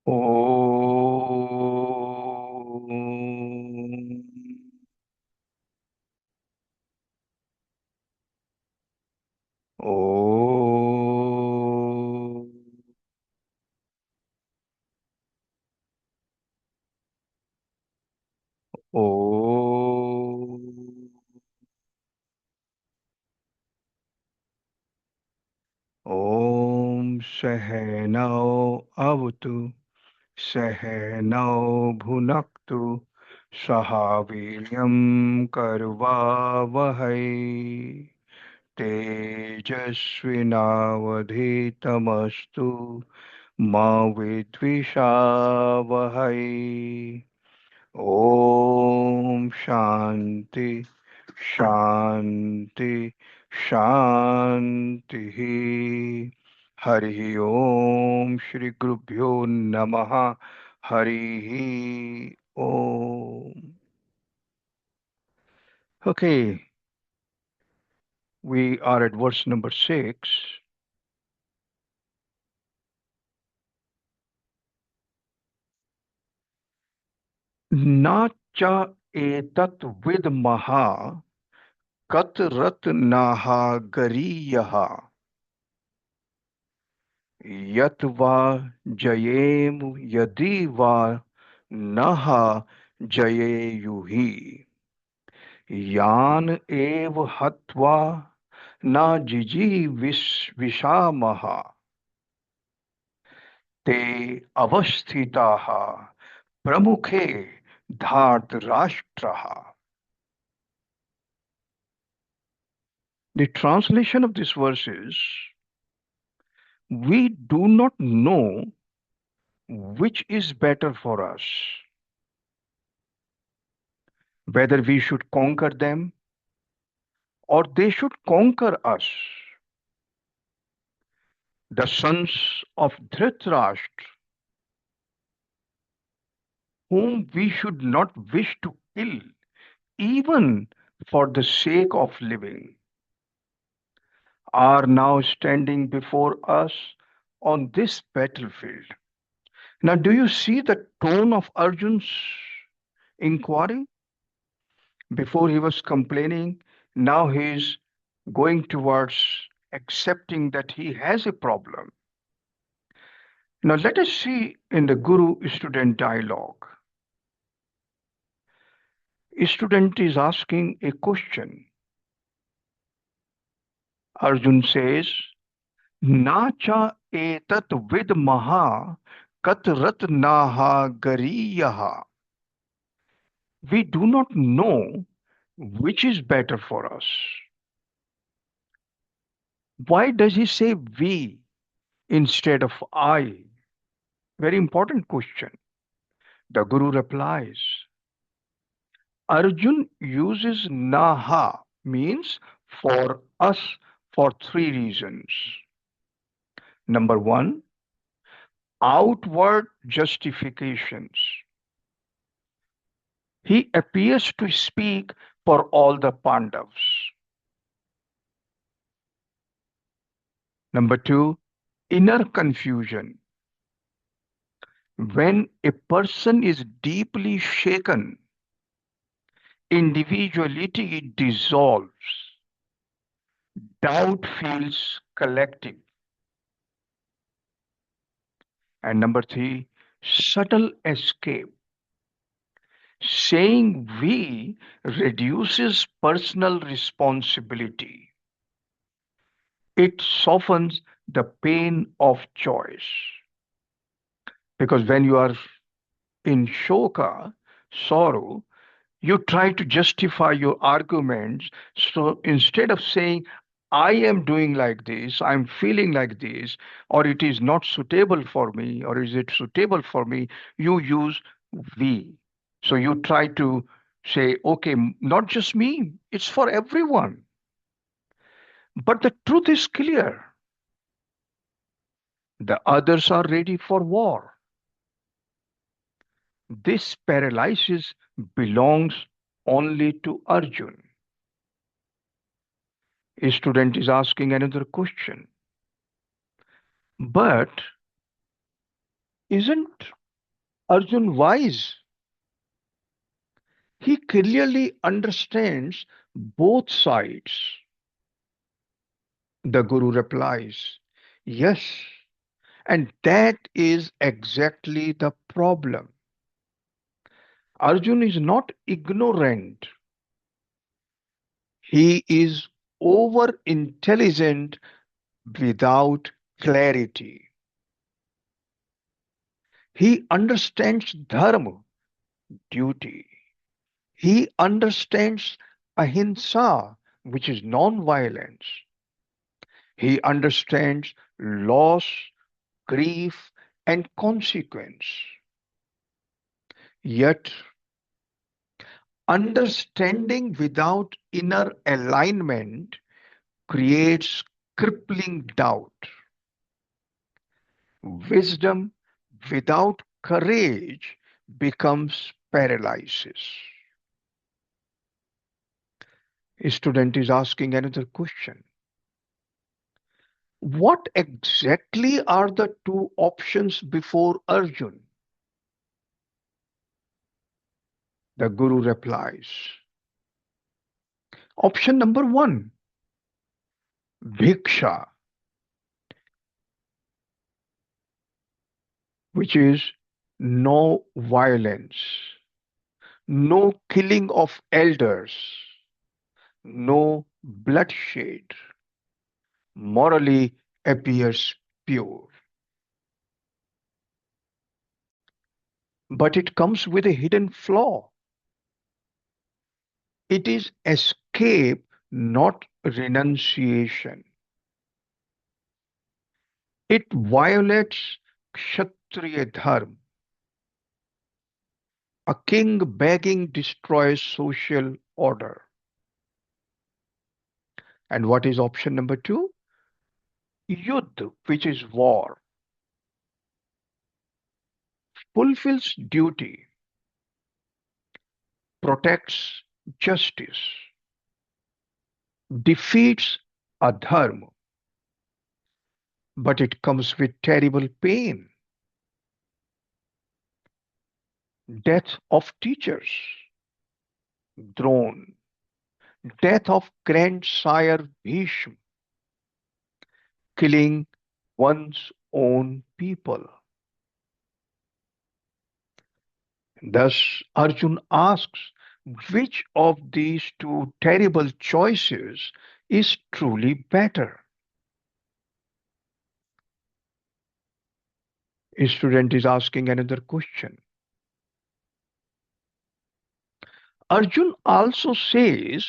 Om. Om. Om. Om Sahanao Avatu Sahanao Bhunaktu Sahaviryam Karvavahai Tejasvinavadhitamastu Ma Vidvishavahai. Om Shanti Shanti Shanti. Hari Om Shri Gurubhyo Namaha. Hari Om. Okay, we are at verse number 6. Na cha etat vid maha kat rat naha gariyaha यत वा जयेम यदि वा नः जयेयुहि यान एव हत्वा न विषामः ते अवस्थिताः प्रमुखे धार्तराष्ट्रः. The translation of this verse is, we do not know which is better for us, whether we should conquer them or they should conquer us. The sons of Dhritarashtra, whom we should not wish to kill, even for the sake of living, are now standing before us on this battlefield. Now, do you see the tone of Arjun's inquiry? Before he was complaining, now he is going towards accepting that he has a problem. Now, let us see in the Guru-student dialogue. A student is asking a question. Arjun says, Nacha etat vid maha kat ratnaha gariyaha. We do not know which is better for us. Why does he say we instead of I? Very important question. The Guru replies, Arjun uses naha, means for us, for three reasons. Number one, outward justifications. He appears to speak for all the Pandavas. Number two, inner confusion. When a person is deeply shaken, individuality dissolves, doubt feels collective. And number three, subtle escape. Saying we reduces personal responsibility. It softens the pain of choice. Because when you are in shoka, sorrow, you try to justify your arguments. So instead of saying, I am doing like this, I'm feeling like this, or it is not suitable for me, or is it suitable for me, you use we. So you try to say, okay, not just me, it's for everyone. But the truth is clear. The others are ready for war. This paralysis belongs only to Arjun. A student is asking another question. But isn't Arjun wise. He clearly understands both sides. The Guru replies, yes, and that is exactly the problem. Arjun is not ignorant, he is over intelligent without clarity. He understands dharma, duty. He understands ahimsa, which is non-violence. He understands loss, grief, and consequence. Yet, understanding without inner alignment creates crippling doubt. Wisdom without courage becomes paralysis. A student is asking another question. What exactly are the two options before Arjun? The Guru replies. Option number one, Bhiksha, which is no violence, no killing of elders, no bloodshed, morally appears pure. But it comes with a hidden flaw. It is escape, not renunciation. It violates Kshatriya Dharma. A king begging destroys social order. And what is option number two? Yudh, which is war, fulfills duty, protects justice, defeats adharma, but it comes with terrible pain, death of teachers, Drone, death of grandsire Bhishma, killing one's own people. Thus, Arjun asks, which of these two terrible choices is truly better? A student is asking another question. Arjun also says,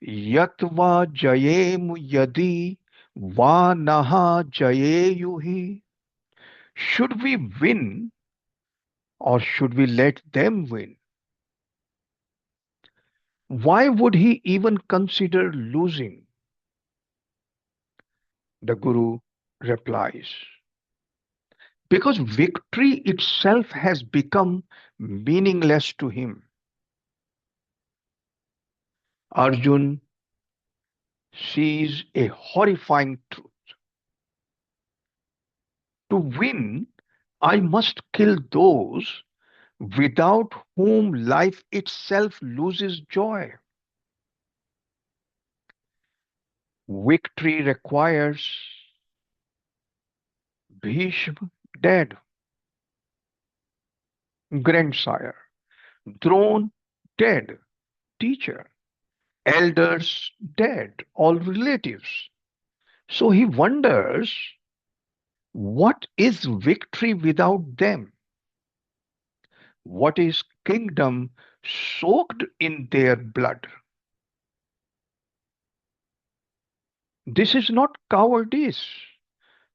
Yatva jayem yadi va naha jayeyuhi. Should we win or should we let them win? Why would he even consider losing? The Guru replies, because victory itself has become meaningless to him. Arjun sees a horrifying truth. To win, I must kill those without whom life itself loses joy. Victory requires Bhishma dead, grandsire, Drone dead, teacher, elders dead, all relatives. So he wonders, what is victory without them? What is kingdom soaked in their blood? This is not cowardice.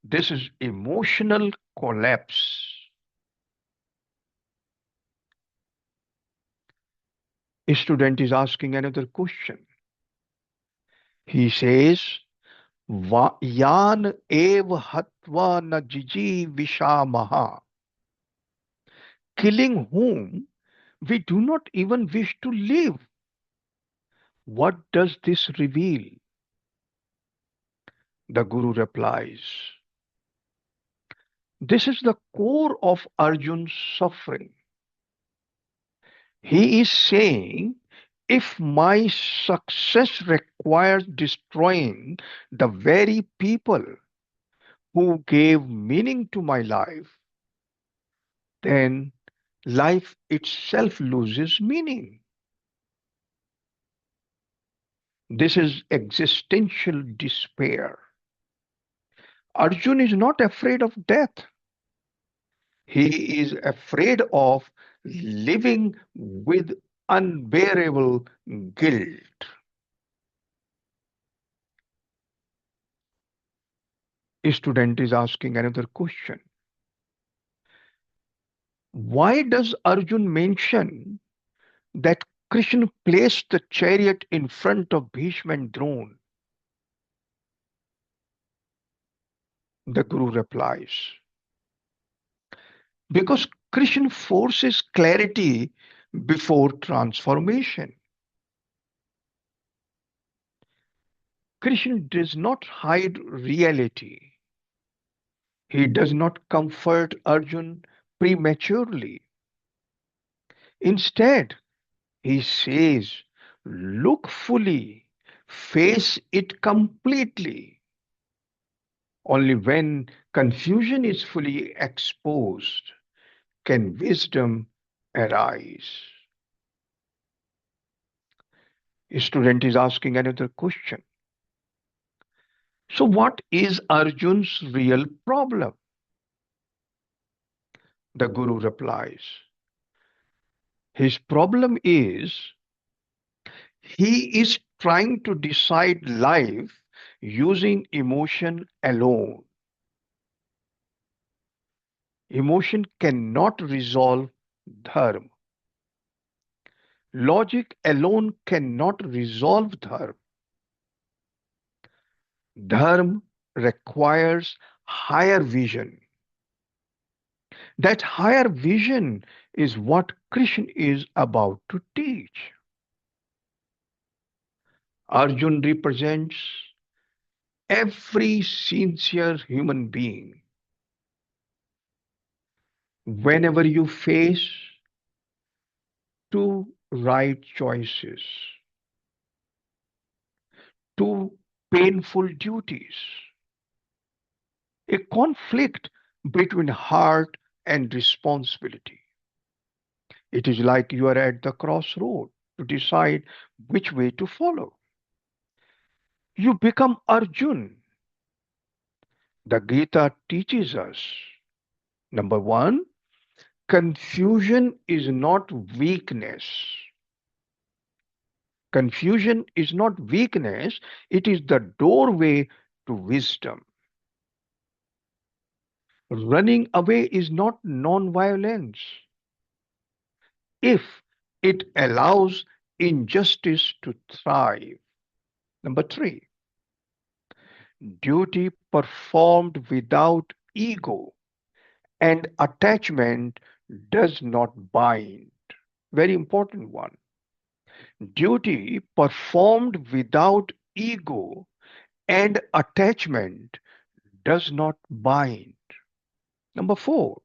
This is emotional collapse. A student is asking another question. He says, Yan ev hatva na jiji vishamaha. Killing whom we do not even wish to live. What does this reveal? The Guru replies, this is the core of Arjun's suffering. He is saying, if my success requires destroying the very people who gave meaning to my life, then life itself loses meaning. This is existential despair. Arjun is not afraid of death. He is afraid of living with unbearable guilt. A student is asking another question. Why does Arjun mention that Krishna placed the chariot in front of Bhishma and Drona? The Guru replies, because Krishna forces clarity before transformation. Krishna does not hide reality. He does not comfort Arjun prematurely. Instead, he says, look fully, face it completely. Only when confusion is fully exposed can wisdom arise. A student is asking another question. So, what is Arjun's real problem? The Guru replies, his problem is he is trying to decide life using emotion alone. Emotion cannot resolve dharma. Logic alone cannot resolve dharma. Dharma requires higher vision. That higher vision is what Krishna is about to teach. Arjun represents every sincere human being. Whenever you face two right choices, two painful duties, a conflict between heart and responsibility. It is like you are at the crossroad to decide which way to follow. You become Arjun. The Gita teaches us, number one, confusion is not weakness. Confusion is not weakness, it is the doorway to wisdom. Running away is not non-violence if it allows injustice to thrive. Number three, duty performed without ego and attachment does not bind. Very important one. Duty performed without ego and attachment does not bind. Number four,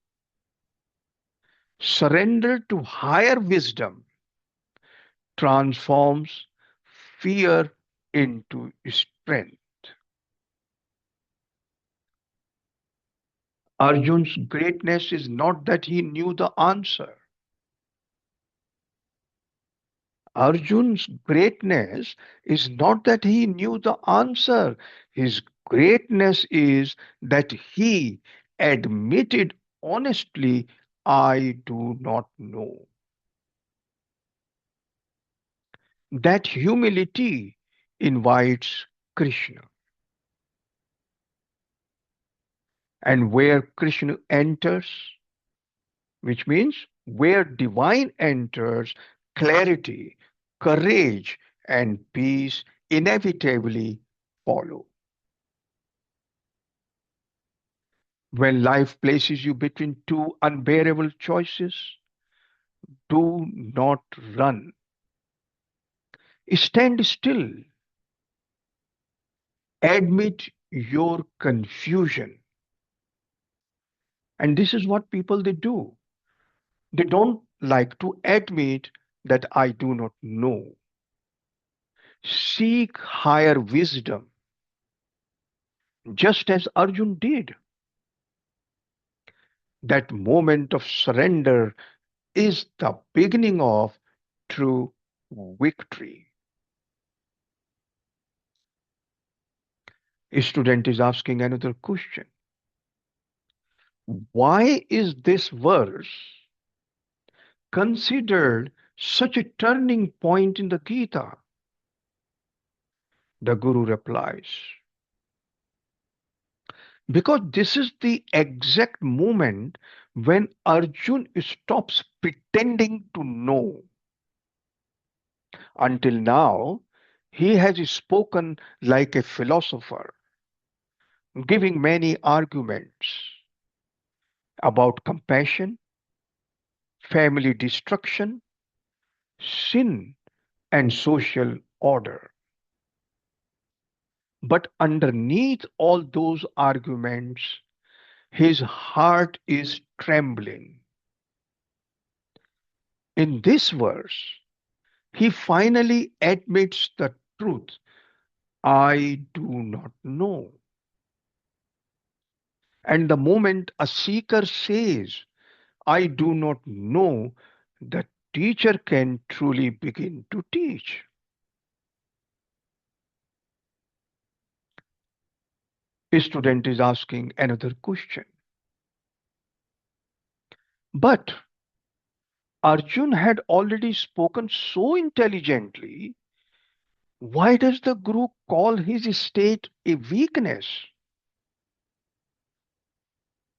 surrender to higher wisdom transforms fear into strength. Arjun's greatness is not that he knew the answer. Arjun's greatness is not that he knew the answer. His greatness is that he admitted honestly, I do not know. That humility invites Krishna. And where Krishna enters, which means where divine enters, clarity, courage, and peace inevitably follow. When life places you between two unbearable choices, do not run. Stand still. Admit your confusion. And this is what people they do. They don't like to admit that I do not know. Seek higher wisdom, just as Arjun did. That moment of surrender is the beginning of true victory. A student is asking another question. Why is this verse considered such a turning point in the Gita? The Guru replies, because this is the exact moment when Arjun stops pretending to know. Until now, he has spoken like a philosopher, giving many arguments about compassion, family destruction, sin, and social order. But underneath all those arguments, his heart is trembling. In this verse, he finally admits the truth. I do not know. And the moment a seeker says, I do not know, the teacher can truly begin to teach. A student is asking another question. But Arjun had already spoken so intelligently. Why does the Guru call his state a weakness?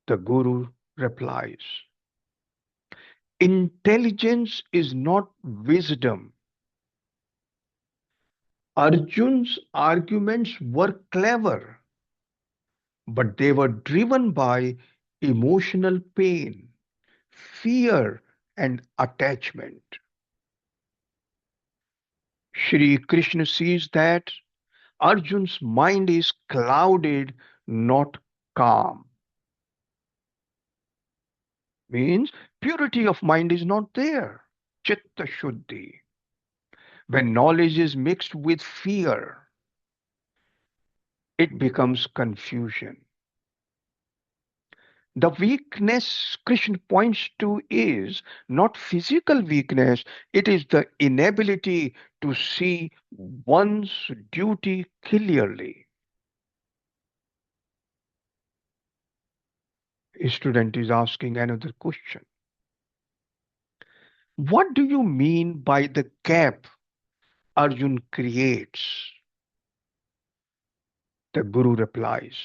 The Guru replies, intelligence is not wisdom. Arjun's arguments were clever, but they were driven by emotional pain, fear, and attachment. Shri Krishna sees that Arjun's mind is clouded, not calm. Means purity of mind is not there. Chitta Shuddhi. When knowledge is mixed with fear, it becomes confusion. The weakness Krishna points to is not physical weakness, it is the inability to see one's duty clearly. A student is asking another question. What do you mean by the gap Arjun creates? The Guru replies,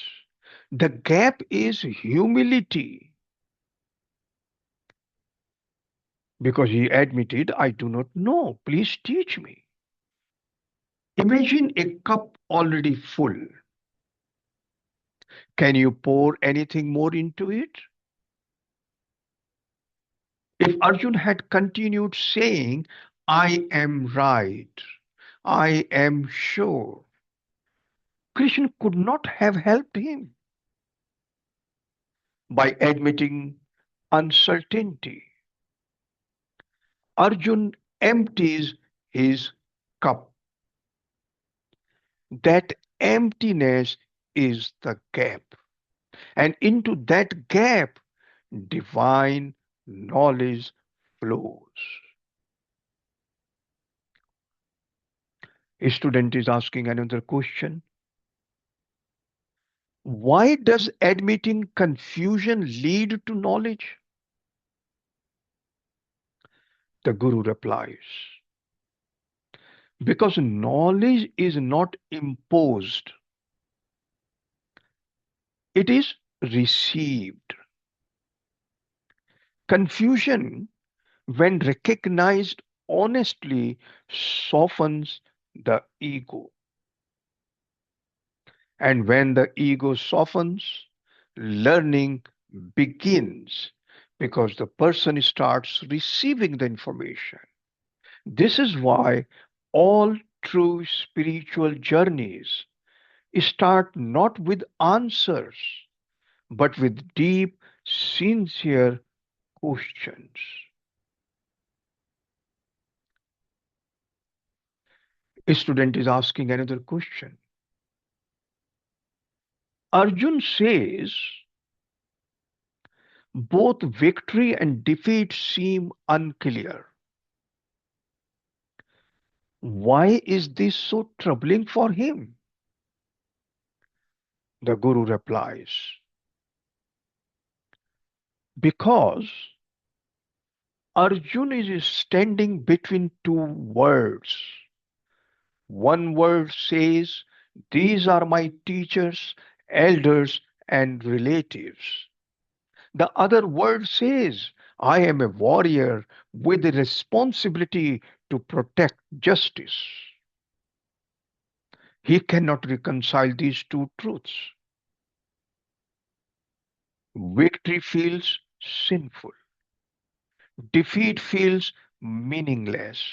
the gap is humility, because he admitted, I do not know, please teach me. Imagine a cup already full. Can you pour anything more into it? If Arjun had continued saying, I am right, I am sure, Krishna could not have helped him. By admitting uncertainty, Arjun empties his cup. That emptiness is the gap. And into that gap, divine knowledge flows. A student is asking another question. Why does admitting confusion lead to knowledge? The Guru replies, because knowledge is not imposed, it is received. Confusion, when recognized honestly, softens the ego. And when the ego softens, learning begins because the person starts receiving the information. This is why all true spiritual journeys start not with answers, but with deep, sincere questions. A student is asking another question. Arjun says both victory and defeat seem unclear. Why is this so troubling for him? The Guru replies, because Arjun is standing between two worlds. One world says, these are my teachers, elders, and relatives. The other world says, I am a warrior with a responsibility to protect justice. He cannot reconcile these two truths. Victory feels sinful, defeat feels meaningless.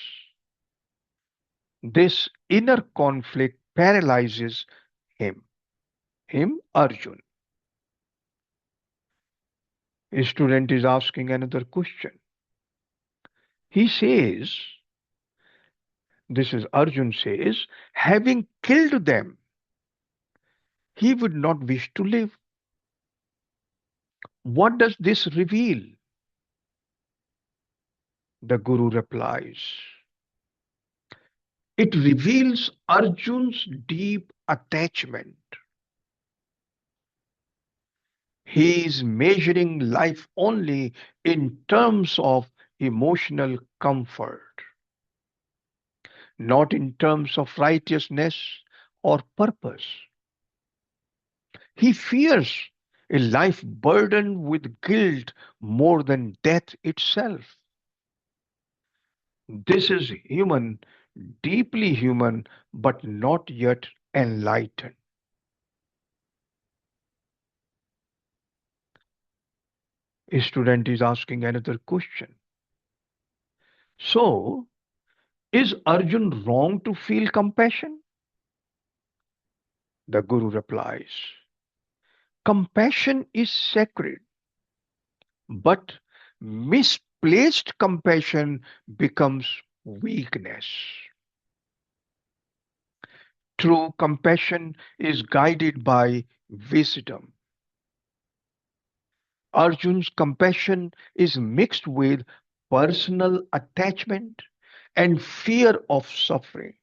This inner conflict paralyzes him, Arjun. A student is asking another question. He says, this is Arjun says, having killed them, he would not wish to live. What does this reveal? The Guru replies, it reveals Arjun's deep attachment. He is measuring life only in terms of emotional comfort, not in terms of righteousness or purpose. He fears a life burdened with guilt more than death itself. This is human, deeply human, but not yet enlightened. A student is asking another question. So, is Arjun wrong to feel compassion? The Guru replies, compassion is sacred, but misplaced compassion becomes weakness. True compassion is guided by wisdom. Arjun's compassion is mixed with personal attachment and fear of suffering.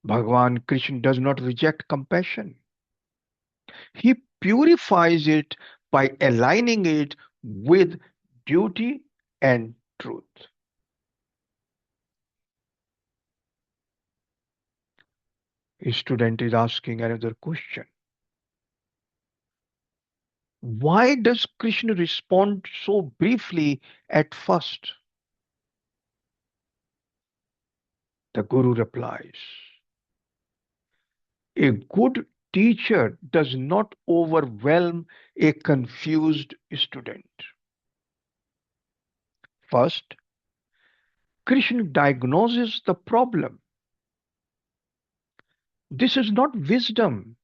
Bhagavan Krishna does not reject compassion. He purifies it by aligning it with duty and truth. A student is asking another question. Why does Krishna respond so briefly at first? The Guru replies, a good teacher does not overwhelm a confused student. First, Krishna diagnoses the problem. This is not wisdom,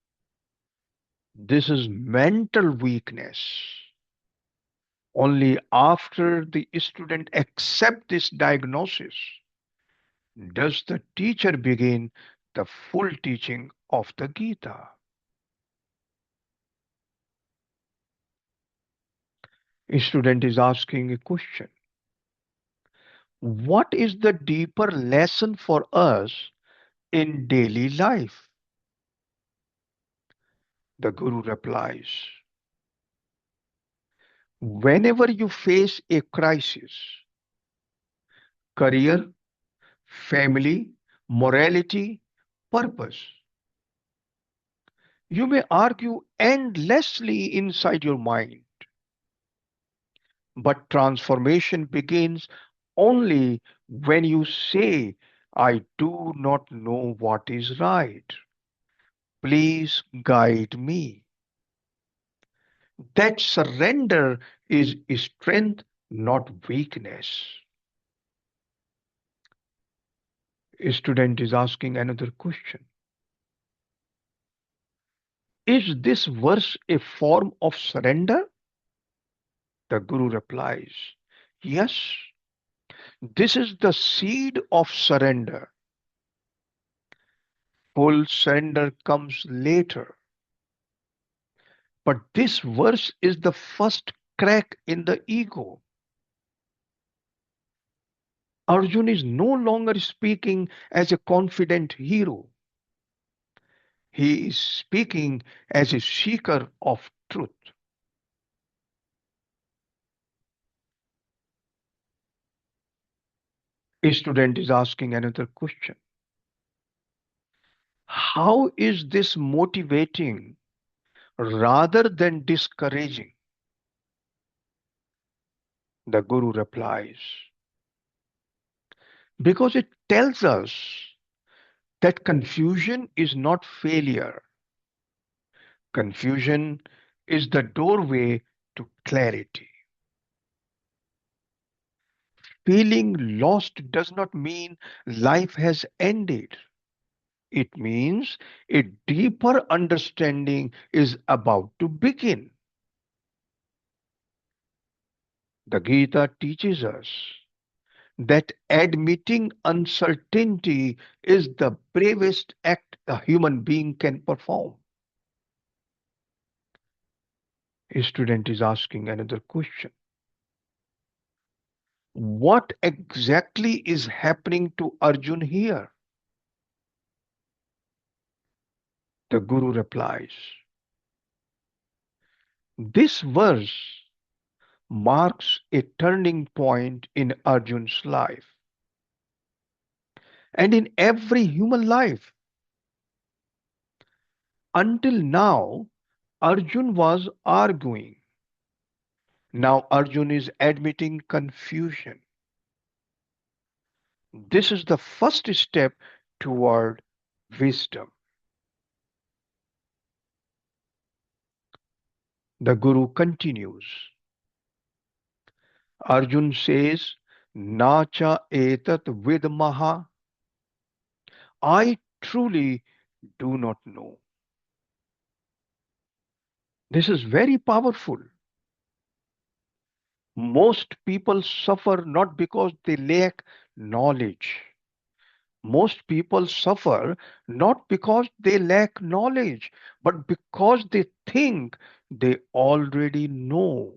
this is mental weakness. Only after the student accepts this diagnosis does the teacher begin the full teaching of the Gita. A student is asking a question. What is the deeper lesson for us in daily life? The Guru replies, whenever you face a crisis, career, family, morality, purpose, you may argue endlessly inside your mind, but transformation begins only when you say, I do not know what is right. Please guide me. That surrender is strength, not weakness. A student is asking another question. Is this verse a form of surrender? The Guru replies, yes. This is the seed of surrender. Full surrender comes later. But this verse is the first crack in the ego. Arjun is no longer speaking as a confident hero. He is speaking as a seeker of truth. A student is asking another question. How is this motivating rather than discouraging? The Guru replies, because it tells us that confusion is not failure. Confusion is the doorway to clarity. Feeling lost does not mean life has ended. It means a deeper understanding is about to begin. The Gita teaches us that admitting uncertainty is the bravest act a human being can perform. A student is asking another question. What exactly is happening to Arjun here? The Guru replies, this verse marks a turning point in Arjun's life and in every human life. Until now, Arjun was arguing. Now Arjun is admitting confusion. This is the first step toward wisdom. The Guru continues. Arjun says, Nacha etat vidmaha. I truly do not know. This is very powerful. Most people suffer not because they lack knowledge. Most people suffer not because they lack knowledge, but because they think they already know.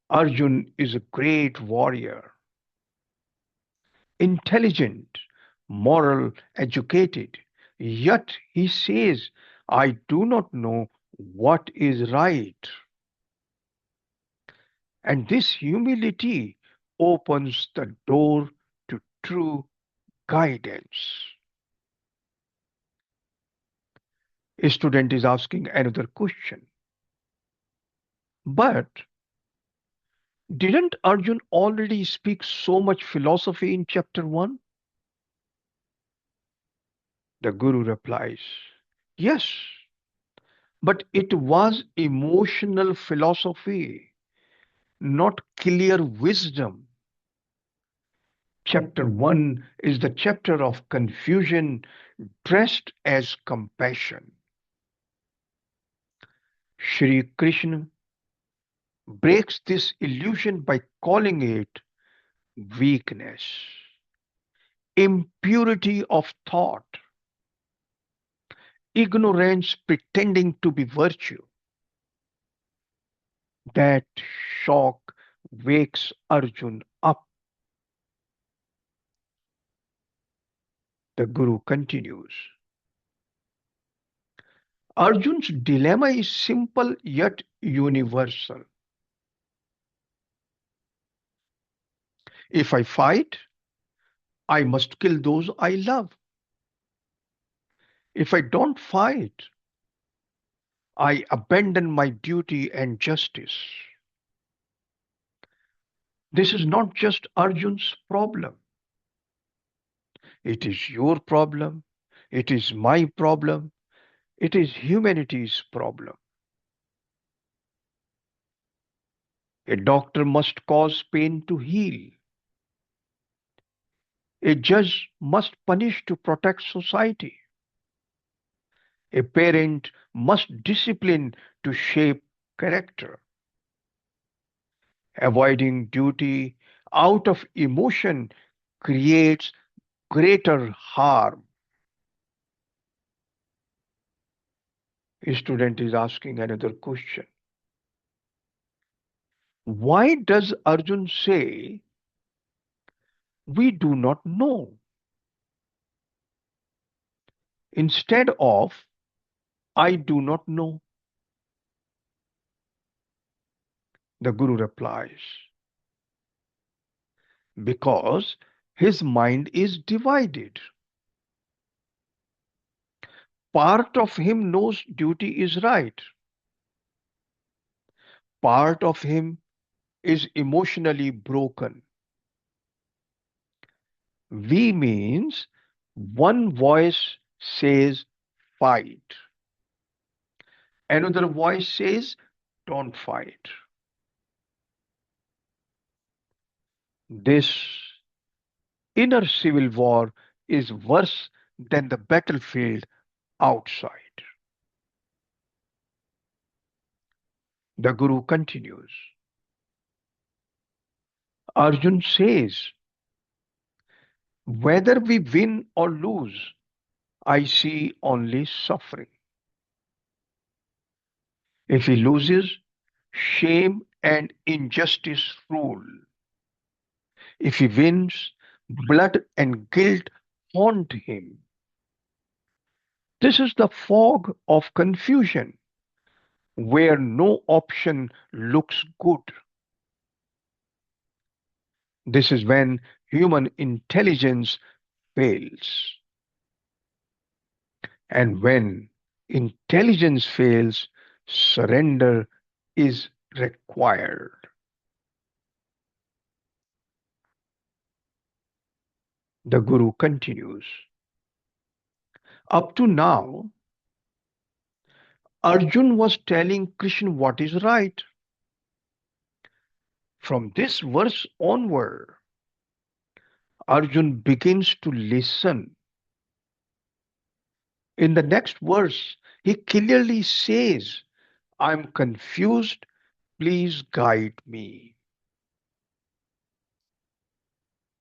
Arjun is a great warrior, intelligent, moral, educated. Yet he says, I do not know what is right. And this humility opens the door to true guidance. A student is asking another question. But didn't Arjun already speak so much philosophy in chapter 1? The Guru replies, yes, but it was emotional philosophy, not clear wisdom. Chapter 1 is the chapter of confusion dressed as compassion. Shri Krishna breaks this illusion by calling it weakness, impurity of thought, ignorance pretending to be virtue. That shock wakes Arjun up. The Guru continues. Arjun's dilemma is simple yet universal. If I fight, I must kill those I love. If I don't fight, I abandon my duty and justice. This is not just Arjun's problem. It is your problem. It is my problem. It is humanity's problem. A doctor must cause pain to heal. A judge must punish to protect society. A parent must discipline to shape character. Avoiding duty out of emotion creates greater harm. A student is asking another question. Why does Arjun say, we do not know, instead of, I do not know? The Guru replies, because his mind is divided. Part of him knows duty is right, part of him is emotionally broken. We means one voice says fight, another voice says don't fight. This inner civil war is worse than the battlefield outside. The Guru continues. Arjun says, whether we win or lose, I see only suffering. If he loses, shame and injustice rule. If he wins, blood and guilt haunt him. This is the fog of confusion where no option looks good. This is when human intelligence fails. And when intelligence fails, surrender is required. The Guru continues. Up to now, Arjun was telling Krishna what is right. From this verse onward, Arjun begins to listen. In the next verse, he clearly says, I'm confused, please guide me.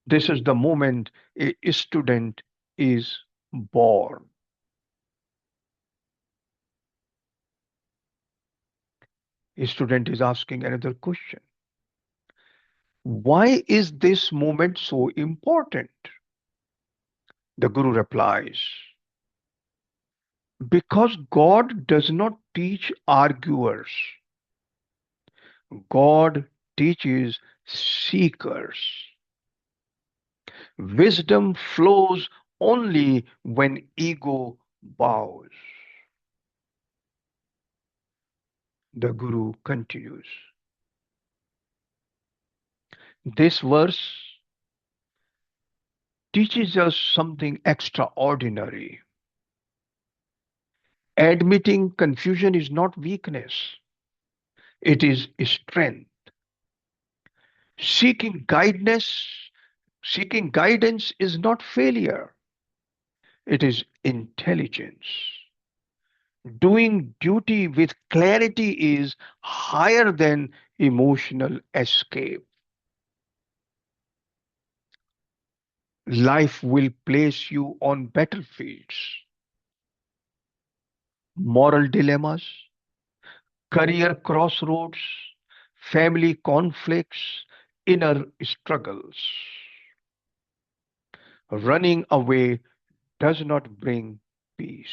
This is the moment a student is born. A student is asking another question. Why is this moment so important? The Guru replies, because God does not teach arguers. God teaches seekers. Wisdom flows only when ego bows. The Guru continues. This verse teaches us something extraordinary. Admitting confusion is not weakness, it is strength. Seeking guidance, seeking guidance is not failure, it is intelligence. Doing duty with clarity is higher than emotional escape. Life will place you on battlefields, moral dilemmas, career crossroads, family conflicts, inner struggles. Running away does not bring peace.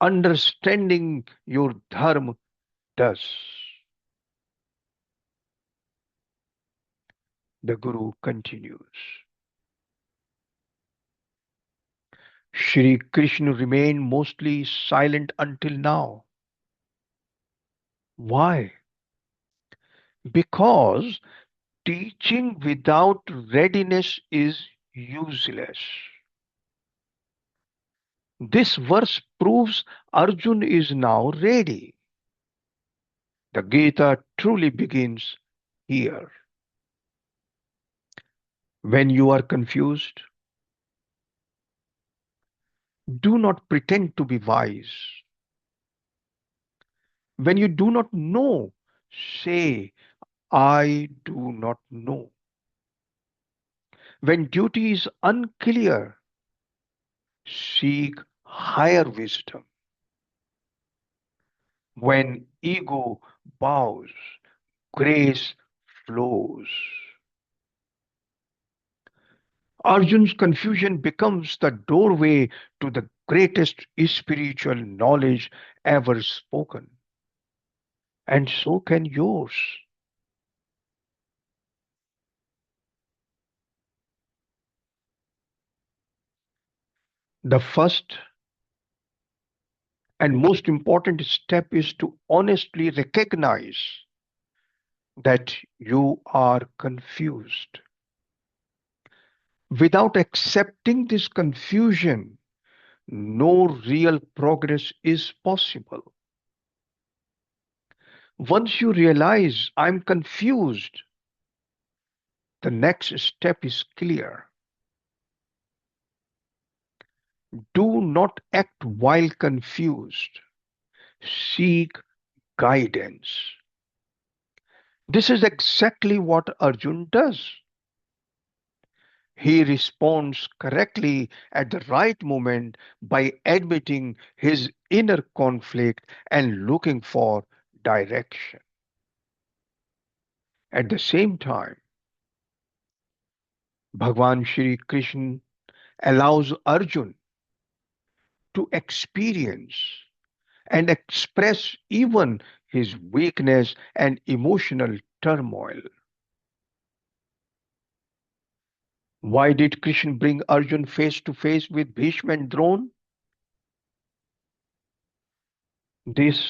Understanding your dharma does. The Guru continues. Shri Krishna remained mostly silent until now. Why? Because teaching without readiness is useless. This verse proves Arjun is now ready. The Gita truly begins here. When you are confused, do not pretend to be wise. When you do not know, say, I do not know. When duty is unclear, seek higher wisdom. When ego bows, grace flows. Arjun's confusion becomes the doorway to the greatest spiritual knowledge ever spoken. And so can yours. The first and most important step is to honestly recognize that you are confused. Without accepting this confusion, no real progress is possible. Once you realize I'm confused, the next step is clear. Do not act while confused. Seek guidance. This is exactly what Arjun does. He responds correctly at the right moment by admitting his inner conflict and looking for direction. At the same time, Bhagwan Shri Krishna allows Arjun to experience and express even his weakness and emotional turmoil. Why did Krishna bring Arjun face to face with Bhishma and Drona? This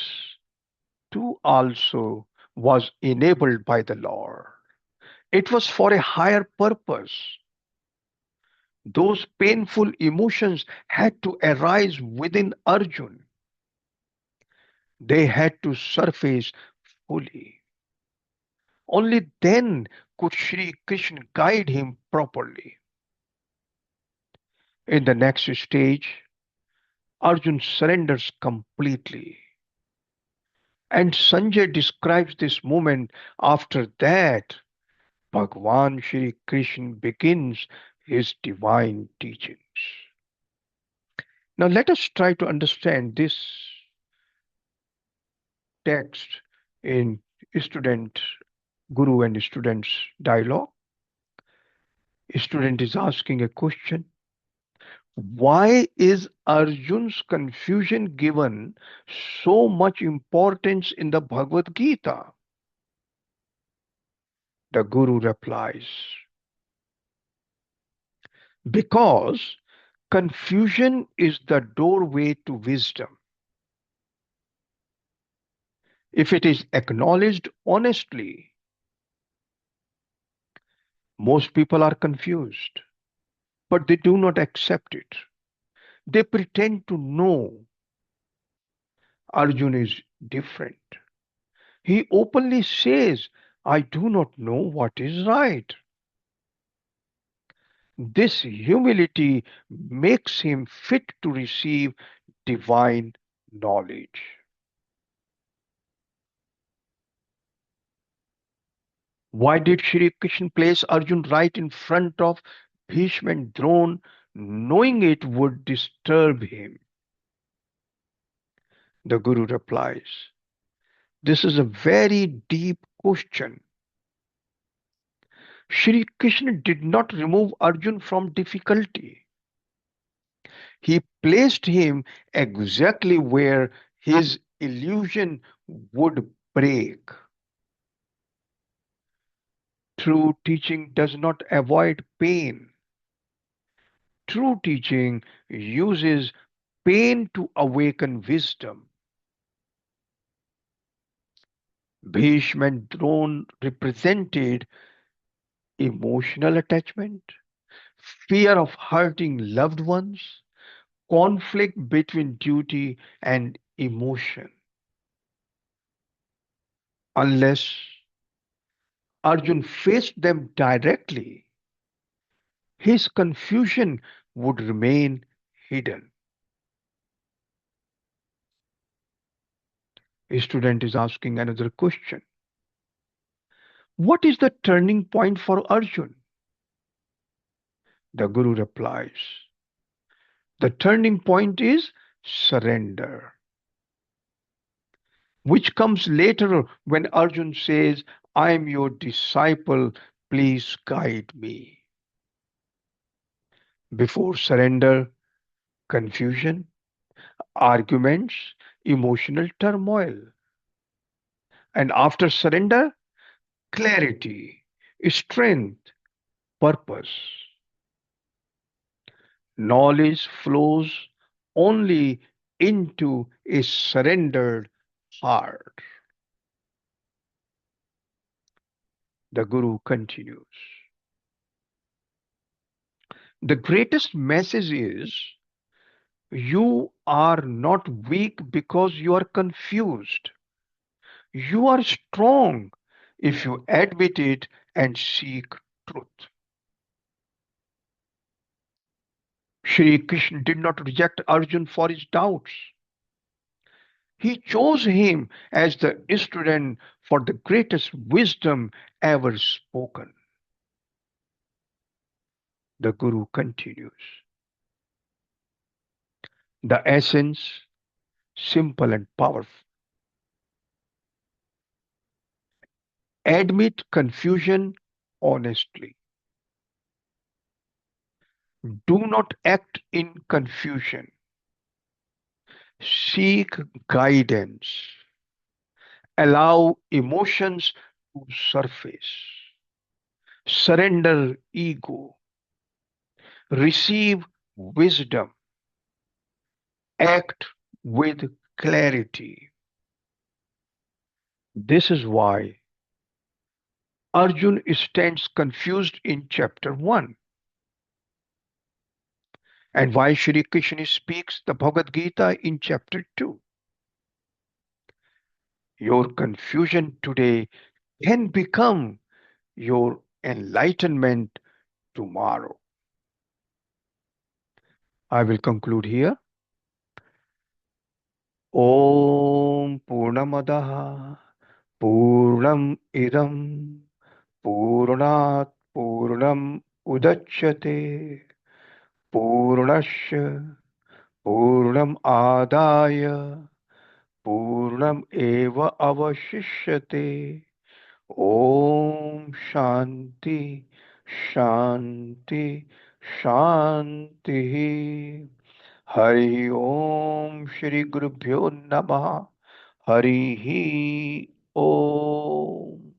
too also was enabled by the Lord. It was for a higher purpose. Those painful emotions had to arise within Arjun. They had to surface fully. Only then could Sri Krishna guide him properly. In the next stage, Arjun surrenders completely. And Sanjay describes this moment. After that, Bhagwan Shri Krishna begins his divine teachings. Now let us try to understand this text in student, guru and student's dialogue. A student is asking a question. Why is Arjun's confusion given so much importance in the Bhagavad Gita? The Guru replies, because confusion is the doorway to wisdom. If it is acknowledged honestly, most people are confused, but they do not accept it. They pretend to know. Arjun is different. He openly says, I do not know what is right. This humility makes him fit to receive divine knowledge. Why did Shri Krishna place Arjun right in front of Bhishma and Drona, knowing it would disturb him? The Guru replies, this is a very deep question. Shri Krishna did not remove Arjun from difficulty. He placed him exactly where his illusion would break. True teaching does not avoid pain. True teaching uses pain to awaken wisdom. Bhishma and Drona represented emotional attachment, fear of hurting loved ones, conflict between duty and emotion. Unless Arjun faced them directly, his confusion would remain hidden. A student is asking another question. What is the turning point for Arjun? The Guru replies, the turning point is surrender, which comes later when Arjun says, I am your disciple, please guide me. Before surrender, confusion, arguments, emotional turmoil. And after surrender, clarity, strength, purpose. Knowledge flows only into a surrendered heart. The Guru continues. The greatest message is you are not weak because you are confused. You are strong if you admit it and seek truth. Shri Krishna did not reject Arjun for his doubts. He chose him as the student for the greatest wisdom ever spoken. The Guru continues. The essence, simple and powerful. Admit confusion honestly. Do not act in confusion. Seek guidance. Allow emotions to surface. Surrender ego. Receive wisdom. Act with clarity. This is why Arjun stands confused in chapter 1 and why Shri Krishna speaks the Bhagavad Gītā in chapter 2. Your confusion today can become your enlightenment tomorrow. I will conclude here. Om Purnamadaha Purnam Idam Purnat Purnam Udachyate Purnasya Purnam Adaya Purnam Eva Avashishyate. Om Shanti Shanti Shanti. Hari Om Shri Gurubhyo Namaha. Hari Om.